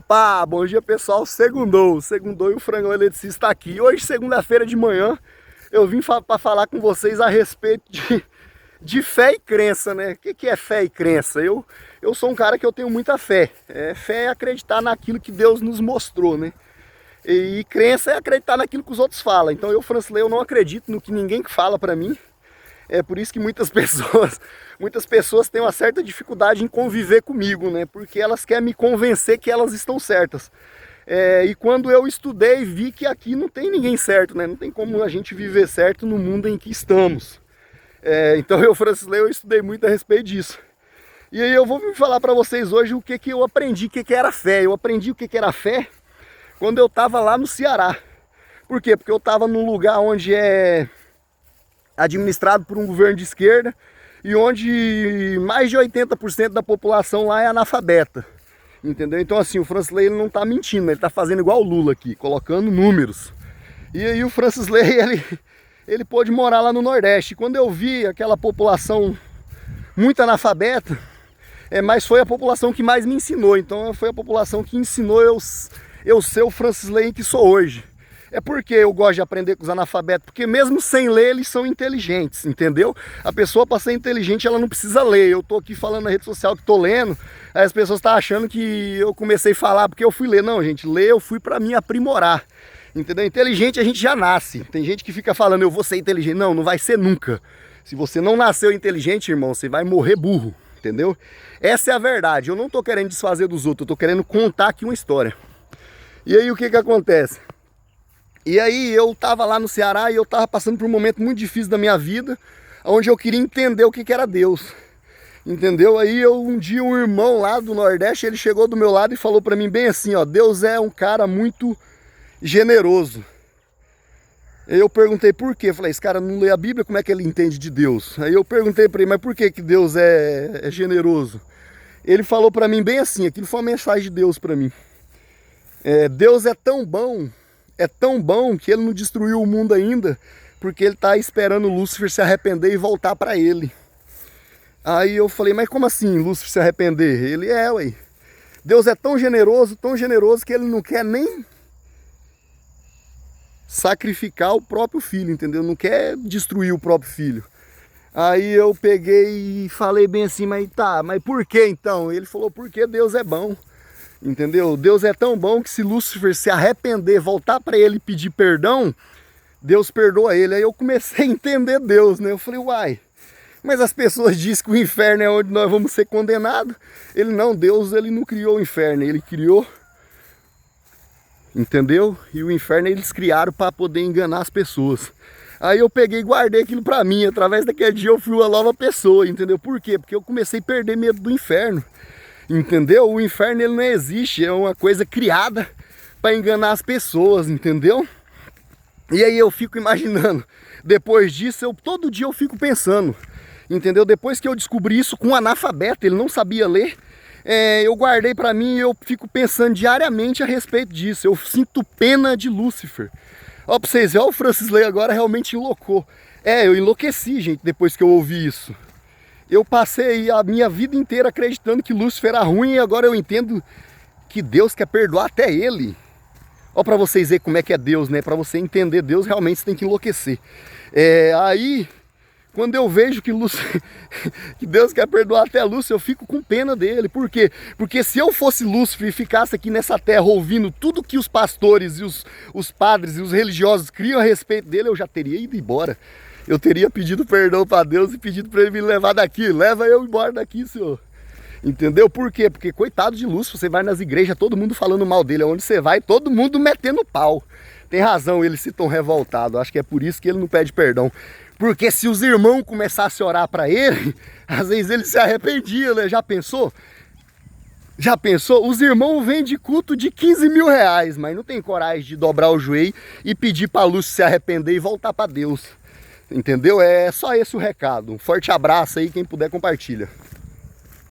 Opa, bom dia pessoal, segundou e o Frangão Eletricista está aqui. Hoje, segunda-feira de manhã, eu vim para falar com vocês a respeito de fé e crença, né? O que é fé e crença? Eu sou um cara que eu tenho muita fé. Fé é acreditar naquilo que Deus nos mostrou, né? E crença é acreditar naquilo que os outros falam. Então eu, Francilei, eu não acredito no que ninguém fala para mim. É por isso que muitas pessoas têm uma certa dificuldade em conviver comigo, né? Porque elas querem me convencer que elas estão certas. E quando eu estudei, vi que aqui não tem ninguém certo, né? Não tem como a gente viver certo no mundo em que estamos. Então eu, Francilei, eu estudei muito a respeito disso. E aí eu vou falar para vocês hoje o que eu aprendi, o que era fé. Eu aprendi o que era fé quando eu estava lá no Ceará. Por quê? Porque eu estava num lugar onde é administrado por um governo de esquerda e onde mais de 80% da população lá é analfabeta, entendeu? Então assim, o Francilei ele não está mentindo, ele está fazendo igual o Lula aqui, colocando números. E aí o Francilei ele pôde morar lá no Nordeste. E quando eu vi aquela população muito analfabeta, mas foi a população que mais me ensinou. Então foi a população que ensinou eu ser o Francilei que sou hoje. É porque eu gosto de aprender com os analfabetos, porque mesmo sem ler eles são inteligentes, entendeu? A pessoa para ser inteligente ela não precisa ler. Eu tô aqui falando na rede social que tô lendo, aí as pessoas estão achando que eu comecei a falar porque eu fui ler. Não, gente, ler eu fui para me aprimorar, entendeu? Inteligente a gente já nasce. Tem gente que fica falando eu vou ser inteligente. Não, não vai ser nunca. Se você não nasceu inteligente, irmão, você vai morrer burro, entendeu? Essa é a verdade. Eu não tô querendo desfazer dos outros, eu tô querendo contar aqui uma história. E aí o que acontece? E aí eu tava lá no Ceará e eu tava passando por um momento muito difícil da minha vida, onde eu queria entender o que era Deus, entendeu? Aí um dia um irmão lá do Nordeste, ele chegou do meu lado e falou pra mim bem assim, ó, Deus é um cara muito generoso. Aí eu perguntei por quê, eu falei, esse cara não lê a Bíblia, como é que ele entende de Deus? Aí eu perguntei pra ele, mas por que Deus é generoso? Ele falou pra mim bem assim, aquilo foi uma mensagem de Deus pra mim. Deus é tão bom que ele não destruiu o mundo ainda, porque ele está esperando Lúcifer se arrepender e voltar para ele. Aí eu falei, mas como assim Lúcifer se arrepender? Ele ué. Deus é tão generoso que ele não quer nem sacrificar o próprio filho, entendeu? Não quer destruir o próprio filho. Aí eu peguei e falei bem assim, mas por que então? Ele falou, porque Deus é bom. Entendeu? Deus é tão bom que se Lúcifer se arrepender, voltar para ele e pedir perdão, Deus perdoa ele. Aí eu comecei a entender Deus, né? Eu falei, uai, mas as pessoas dizem que o inferno é onde nós vamos ser condenados. Deus ele não criou o inferno, ele criou, entendeu? E o inferno eles criaram para poder enganar as pessoas. Aí eu peguei e guardei aquilo para mim, através daquele dia eu fui uma nova pessoa, entendeu? Por quê? Porque eu comecei a perder medo do inferno. Entendeu? O inferno ele não existe, é uma coisa criada para enganar as pessoas, entendeu? E aí eu fico imaginando, depois disso, todo dia eu fico pensando, entendeu? Depois que eu descobri isso com um analfabeto, ele não sabia ler, eu guardei para mim e eu fico pensando diariamente a respeito disso. Eu sinto pena de Lúcifer. Ó, pra vocês verem, o Francilei agora realmente enloucou. Eu enlouqueci, gente, depois que eu ouvi isso. Eu passei a minha vida inteira acreditando que Lúcifer era ruim e agora eu entendo que Deus quer perdoar até ele. Ó, para vocês verem como é que é Deus, né? Para você entender Deus, realmente você tem que enlouquecer. Aí, quando eu vejo que Deus quer perdoar até Lúcifer, eu fico com pena dele. Por quê? Porque se eu fosse Lúcifer e ficasse aqui nessa terra ouvindo tudo que os pastores e os padres e os religiosos criam a respeito dele, eu já teria ido embora. Eu teria pedido perdão para Deus e pedido para ele me levar daqui. Leva eu embora daqui, senhor. Entendeu? Por quê? Porque coitado de Lúcifer, você vai nas igrejas, todo mundo falando mal dele. Onde você vai, todo mundo metendo pau. Tem razão, eles se tão revoltados. Acho que é por isso que ele não pede perdão. Porque se os irmãos começassem a orar para ele, às vezes ele se arrependia, né? Já pensou? Já pensou? Os irmãos vêm de culto de 15 mil reais, mas não tem coragem de dobrar o joelho e pedir para Lúcifer se arrepender e voltar para Deus. Entendeu? É só esse o recado. Um forte abraço aí, quem puder compartilha.